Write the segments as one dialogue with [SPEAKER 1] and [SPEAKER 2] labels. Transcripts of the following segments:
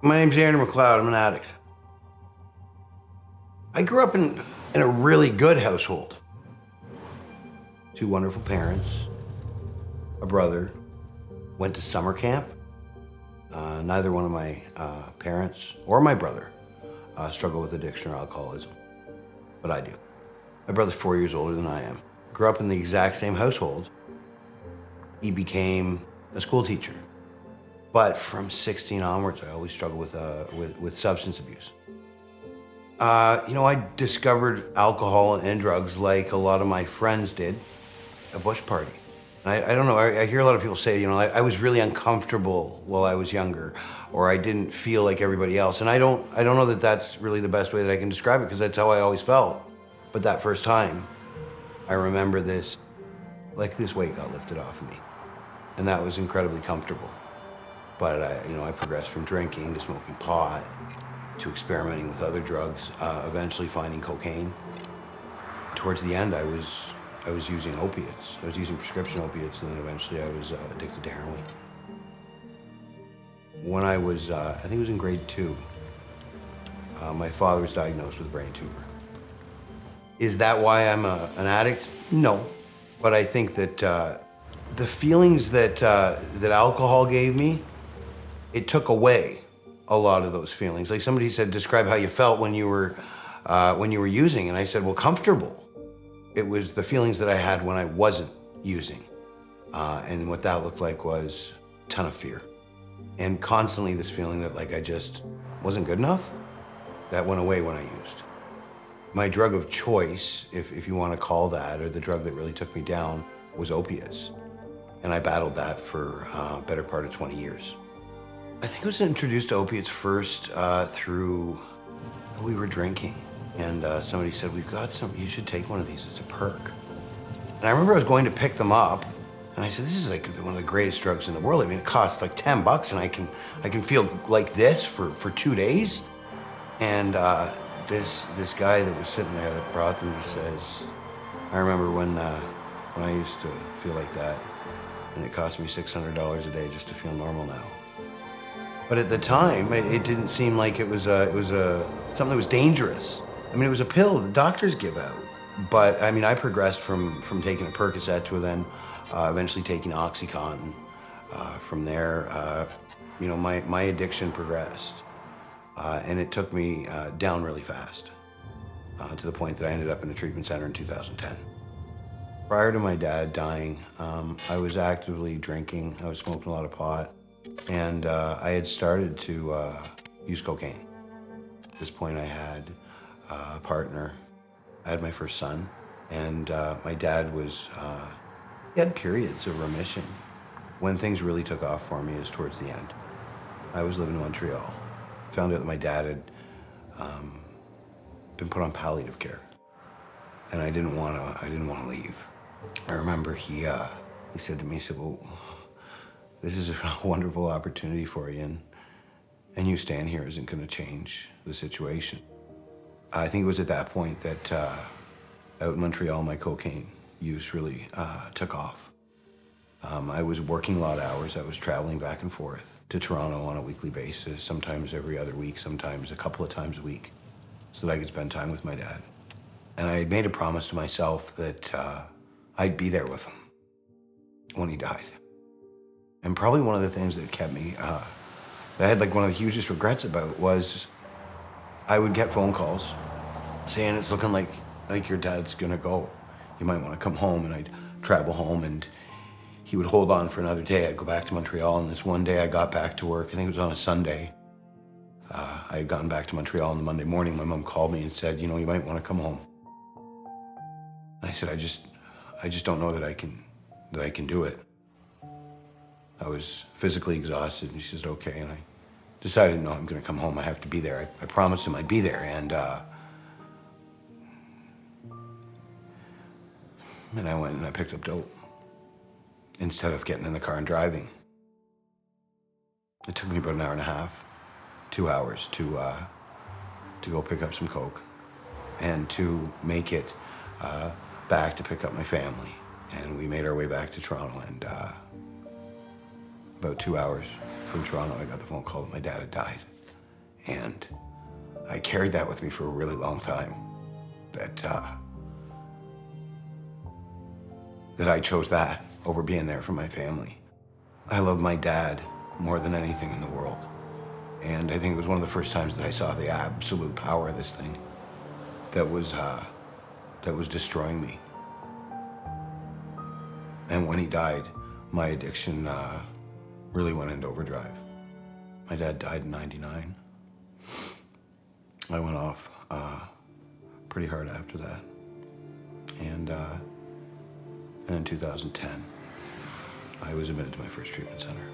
[SPEAKER 1] My name's McLeod. I'm an addict. I grew up in a really good household. 2 wonderful parents, a brother, went to summer camp. Neither one of my parents or my brother struggle with addiction or alcoholism, but I do. My brother's 4 years older than I am. Grew up in the exact same household. He became a school teacher. But from 16 onwards, I always struggled with substance abuse. I discovered alcohol and drugs like a lot of my friends did, a bush party. I don't know, I hear a lot of people say, I was really uncomfortable while I was younger, or I didn't feel like everybody else. And I don't know that that's really the best way that I can describe it, because that's how I always felt. But that first time, I remember this weight got lifted off of me. And that was incredibly comfortable. But I progressed from drinking to smoking pot, to experimenting with other drugs, eventually finding cocaine. Towards the end, I was using opiates. I was using prescription opiates, and then eventually I was addicted to heroin. When I was, I think it was in grade 2, my father was diagnosed with a brain tumor. Is that why I'm an addict? No. But I think that the feelings that alcohol gave me, it took away a lot of those feelings. Like somebody said, describe how you felt when you were using, and I said, well, comfortable. It was the feelings that I had when I wasn't using, and what that looked like was a ton of fear, and constantly this feeling that I just wasn't good enough. That went away when I used. My drug of choice, if you want to call that, or the drug that really took me down, was opiates, and I battled that for a better part of 20 years. I think I was introduced to opiates first through, we were drinking, and somebody said, we've got some, you should take one of these, it's a perk. And I remember I was going to pick them up, and I said, this is one of the greatest drugs in the world. I mean, it costs $10, and I can feel like this for 2 days. And this guy that was sitting there that brought them, he says, I remember when I used to feel like that, and it cost me $600 a day just to feel normal now. But at the time, it didn't seem like it was something that was dangerous. I mean, it was a pill the doctors give out. But I mean, I progressed from taking a Percocet to then eventually taking OxyContin. From there, my addiction progressed, and it took me down really fast to the point that I ended up in a treatment center in 2010. Prior to my dad dying, I was actively drinking. I was smoking a lot of pot. And I had started to use cocaine. At this point, I had a partner. I had my first son. And my dad he had periods of remission. When things really took off for me is towards the end. I was living in Montreal. Found out that my dad had been put on palliative care. And I didn't want to leave. I remember he said to me, well, this is a wonderful opportunity for you, and you staying here isn't going to change the situation. I think it was at that point that out in Montreal, my cocaine use really took off. I was working a lot of hours. I was traveling back and forth to Toronto on a weekly basis, sometimes every other week, sometimes a couple of times a week, so that I could spend time with my dad. And I had made a promise to myself that I'd be there with him when he died. And probably one of the things that kept me, that I had one of the hugest regrets about was I would get phone calls saying it's looking like your dad's gonna go. You might wanna come home, and I'd travel home, and he would hold on for another day. I'd go back to Montreal, and this one day I got back to work, I think it was on a Sunday. I had gotten back to Montreal on the Monday morning. My mom called me and said, you might wanna come home. And I said, I just don't know that I can do it. I was physically exhausted, and she said, okay, and I decided, no, I'm gonna come home, I have to be there. I promised him I'd be there, and I went and I picked up dope instead of getting in the car and driving. It took me about an hour and a half, 2 hours to go pick up some coke and to make it back to pick up my family. And we made our way back to Toronto, and about 2 hours from Toronto, I got the phone call that my dad had died. And I carried that with me for a really long time, that I chose that over being there for my family. I love my dad more than anything in the world. And I think it was one of the first times that I saw the absolute power of this thing that was destroying me. And when he died, my addiction really went into overdrive. My dad died in '99. I went off pretty hard after that. And in 2010, I was admitted to my first treatment center.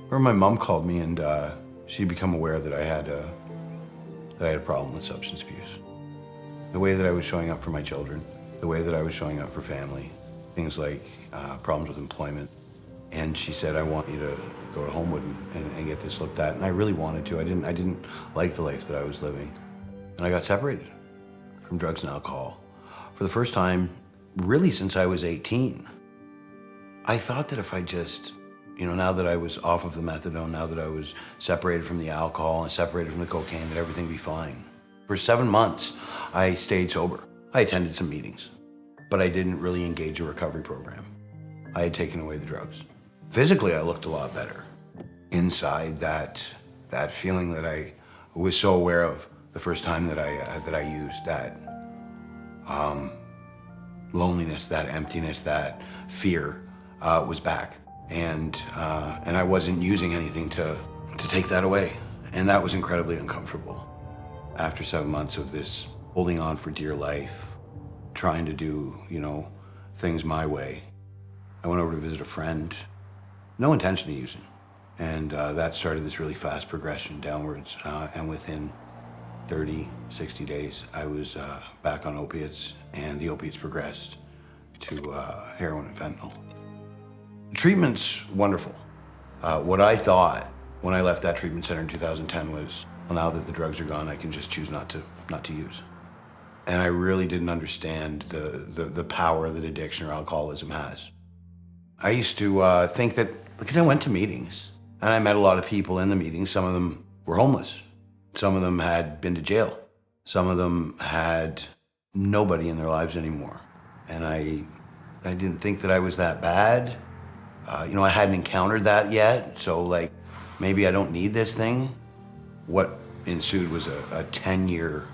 [SPEAKER 1] Where my mom called me, and she'd become aware that I had a problem with substance abuse. The way that I was showing up for my children, the way that I was showing up for family, things like problems with employment. And she said, I want you to go to Homewood and get this looked at. And I really wanted to. I didn't like the life that I was living. And I got separated from drugs and alcohol for the first time, really since I was 18. I thought that if I just, now that I was off of the methadone, now that I was separated from the alcohol and separated from the cocaine, that everything would be fine. For 7 months, I stayed sober. I attended some meetings, but I didn't really engage a recovery program. I had taken away the drugs. Physically, I looked a lot better. Inside, that feeling that I was so aware of the first time that I used, that loneliness, that emptiness, that fear was back, and I wasn't using anything to take that away, and that was incredibly uncomfortable. After 7 months of this holding on for dear life, trying to do things my way, I went over to visit a friend. No intention of using. And that started this really fast progression downwards. And within 30, 60 days, I was back on opiates, and the opiates progressed to heroin and fentanyl. Treatment's wonderful. What I thought when I left that treatment center in 2010 was, well, now that the drugs are gone, I can just choose not to use. And I really didn't understand the power that addiction or alcoholism has. I used to think that, because I went to meetings and I met a lot of people in the meetings. Some of them were homeless. Some of them had been to jail. Some of them had nobody in their lives anymore. And I didn't think that I was that bad. I hadn't encountered that yet. So maybe I don't need this thing. What ensued was a 10-year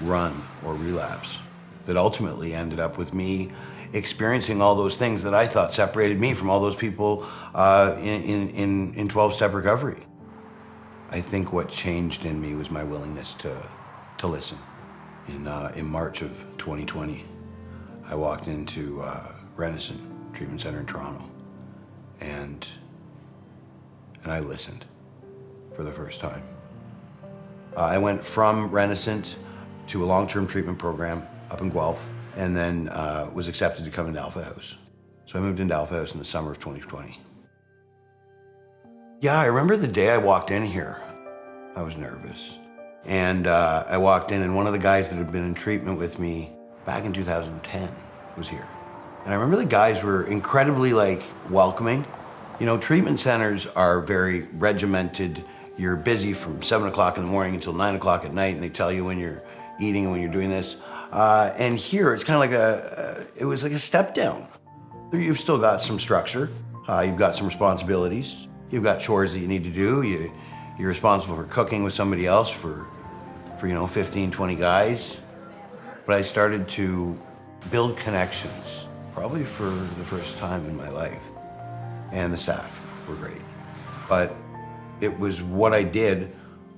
[SPEAKER 1] run or relapse that ultimately ended up with me experiencing all those things that I thought separated me from all those people in 12-step recovery. I think what changed in me was my willingness to listen. In March of 2020, I walked into Renison Treatment Center in Toronto, and I listened for the first time. I went from Renison to a long-term treatment program up in Guelph, and then was accepted to come into Alpha House. So I moved into Alpha House in the summer of 2020. Yeah, I remember the day I walked in here. I was nervous. And I walked in, and one of the guys that had been in treatment with me back in 2010 was here. And I remember the guys were incredibly welcoming. Treatment centers are very regimented. You're busy from 7 o'clock in the morning until 9 o'clock at night, and they tell you when you're eating and when you're doing this. And here, it's kind of it was like a step down. You've still got some structure. You've got some responsibilities. You've got chores that you need to do. You're responsible for cooking with somebody else for 15, 20 guys. But I started to build connections, probably for the first time in my life. And the staff were great. But it was what I did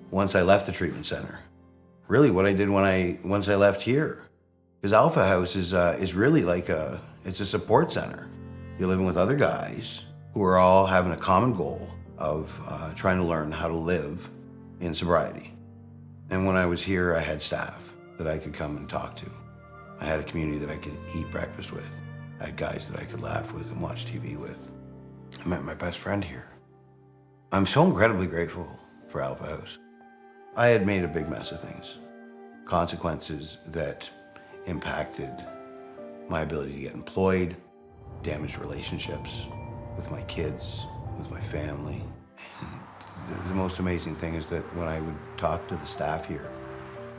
[SPEAKER 1] once I left the treatment center. Really what I did once I left here. Because Alpha House is really it's a support center. You're living with other guys who are all having a common goal of trying to learn how to live in sobriety. And when I was here, I had staff that I could come and talk to. I had a community that I could eat breakfast with. I had guys that I could laugh with and watch TV with. I met my best friend here. I'm so incredibly grateful for Alpha House. I had made a big mess of things. Consequences that impacted my ability to get employed, damaged relationships with my kids, with my family. the most amazing thing is that when I would talk to the staff here,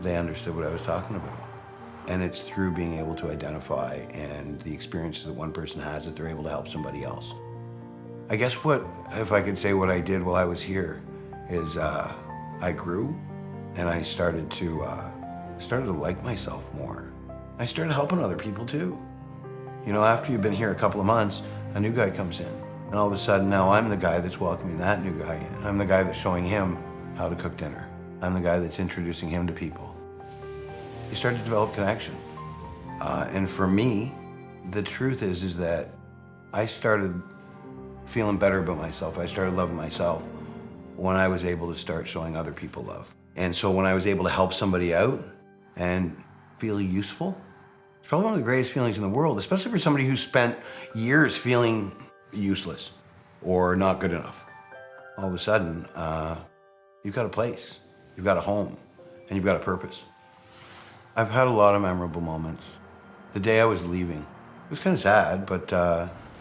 [SPEAKER 1] they understood what I was talking about. And it's through being able to identify and the experiences that one person has that they're able to help somebody else. I guess if I could say what I did while I was here, is I grew and I started to like myself more. I started helping other people too. You know, after you've been here a couple of months, a new guy comes in. And all of a sudden now I'm the guy that's welcoming that new guy in. I'm the guy that's showing him how to cook dinner. I'm the guy that's introducing him to people. You start to develop connection. And for me, the truth is that I started feeling better about myself. I started loving myself when I was able to start showing other people love. And so when I was able to help somebody out and feel useful, it's probably one of the greatest feelings in the world, especially for somebody who spent years feeling useless or not good enough. All of a sudden, you've got a place, you've got a home, and you've got a purpose. I've had a lot of memorable moments. The day I was leaving, it was kind of sad, but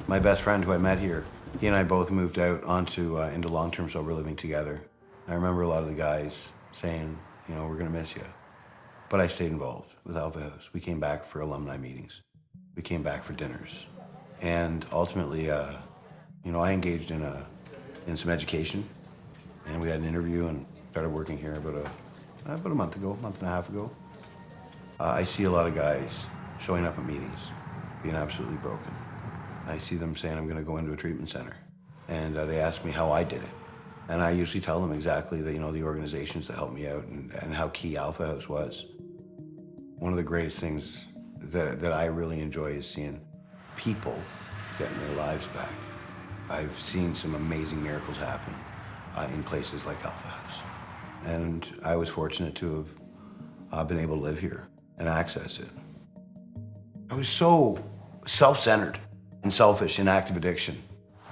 [SPEAKER 1] my best friend who I met here, he and I both moved out into long-term sober living together. I remember a lot of the guys saying, you know, we're gonna miss you. But I stayed involved with Alpha House. We came back for alumni meetings. We came back for dinners. And ultimately, you know, I engaged in some education, and we had an interview and started working here about a month and a half ago. I see a lot of guys showing up at meetings, being absolutely broken. I see them saying, I'm gonna go into a treatment center. And they ask me how I did it. And I usually tell them exactly the organizations that helped me out and how key Alpha House was. One of the greatest things that I really enjoy is seeing people getting their lives back. I've seen some amazing miracles happen in places like Alpha House. And I was fortunate to have been able to live here and access it. I was so self-centered and selfish in active addiction.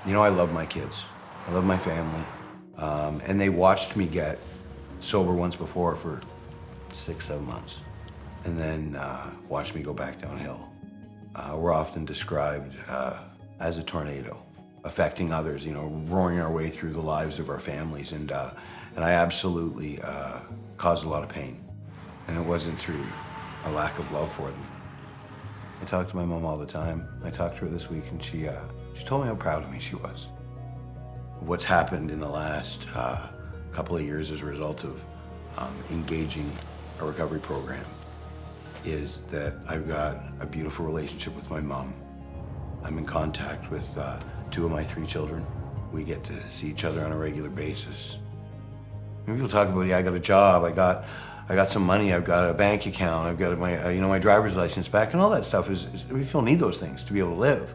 [SPEAKER 1] You know, I love my kids. I love my family. And they watched me get sober once before for 6-7 months, and then watched me go back downhill. We're often described as a tornado, affecting others, you know, roaring our way through the lives of our families. And I absolutely caused a lot of pain. And it wasn't through a lack of love for them. I talk to my mom all the time. I talked to her this week, and she told me how proud of me she was. What's happened in the last couple of years as a result of engaging a recovery program is that I've got a beautiful relationship with my mom. I'm in contact with 2 of my 3 children. We get to see each other on a regular basis. And people talk about, yeah, I got a job, I got some money, I've got a bank account, I've got my my driver's license back, and all that stuff is people need those things to be able to live.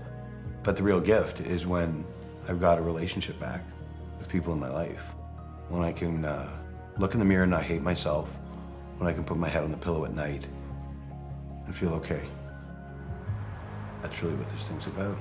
[SPEAKER 1] But the real gift is when I've got a relationship back with people in my life. When I can look in the mirror and not hate myself. When I can put my head on the pillow at night and feel okay. That's really what this thing's about.